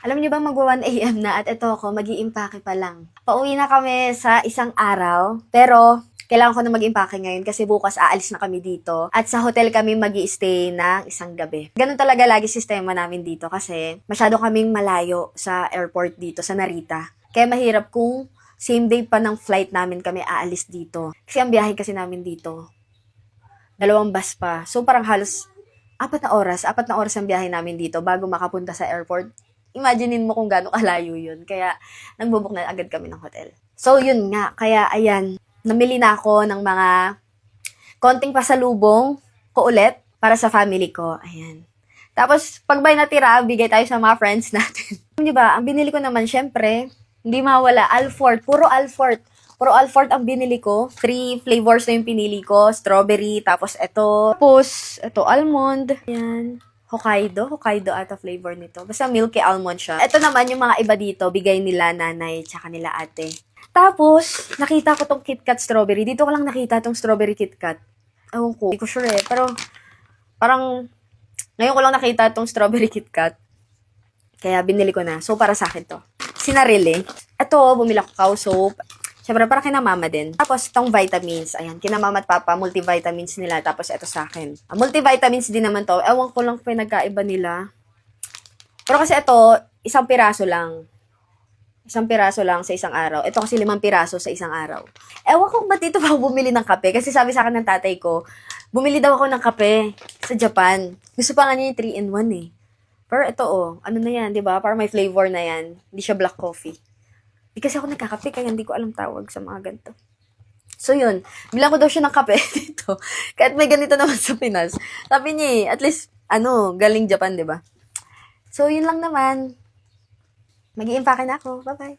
Alam niyo ba magwa 1 AM na at eto ako mag-iimpake pa lang. Pauwi na kami sa isang araw, pero kailangan ko na mag-impake ngayon kasi bukas aalis na kami dito at sa hotel kami mag-i-stay ng isang gabi. Ganun talaga lagi sistema namin dito kasi masyado kaming malayo sa airport dito sa Narita. Kaya mahirap kung same day pa ng flight namin kami aalis dito. Kasi ang biyahe kasi namin dito, 2 bus pa. So parang halos 4 na oras ang biyahe namin dito bago makapunta sa airport. Imaginein mo kung gaano kalayo yun. Kaya, nagbo-book na agad kami ng hotel. So, yun nga. Kaya, ayan. Namili na ako ng mga konting pasalubong ko ulit para sa family ko. Ayan. Tapos, pag may natira, bigay tayo sa mga friends natin. Di ba? Ang binili ko naman, syempre, hindi mawala. Alfort. Puro Alfort. Puro Alfort ang binili ko. 3 flavors na yung pinili ko. Strawberry. Tapos, ito, almond. Ayan. Hokkaido ata flavor nito. Basta milky almond siya. Ito naman yung mga iba dito, bigay nila nanay tsaka nila ate. Tapos, nakita ko tong KitKat strawberry. Dito ko lang nakita tong strawberry KitKat. Ewan ko, hindi ko sure eh. Pero, parang, ngayon ko lang nakita tong strawberry KitKat. Kaya binili ko na. So, para sa akin to. Sinarili. Ito, bumili ako cow soap. Siyempre, para kina mama din. Tapos, itong vitamins. Ayan, kina mama at papa, multivitamins nila. Tapos, ito sa akin. Multivitamins din naman to. Ewan ko lang pinagkaiba nila. Pero kasi ito, isang piraso lang. Isang piraso lang sa isang araw. Ito kasi 5 piraso sa isang araw. Ewan ko ba't dito ako bumili ng kape. Kasi sabi sa akin ng tatay ko, bumili daw ako ng kape sa Japan. Gusto pa nga niya yung 3-in-1 eh. Pero ito ano na yan, di ba? Para may flavor na yan. Hindi siya black coffee. Di kasi ako nagkakape, kaya hindi ko alam tawag sa mga ganito. So yun, bilang ko daw siya ng kape dito. Kahit may ganito naman sa Pinas. Sabi niya at least, galing Japan, di ba? So yun lang naman. Mag-iimpake na ako. Bye-bye.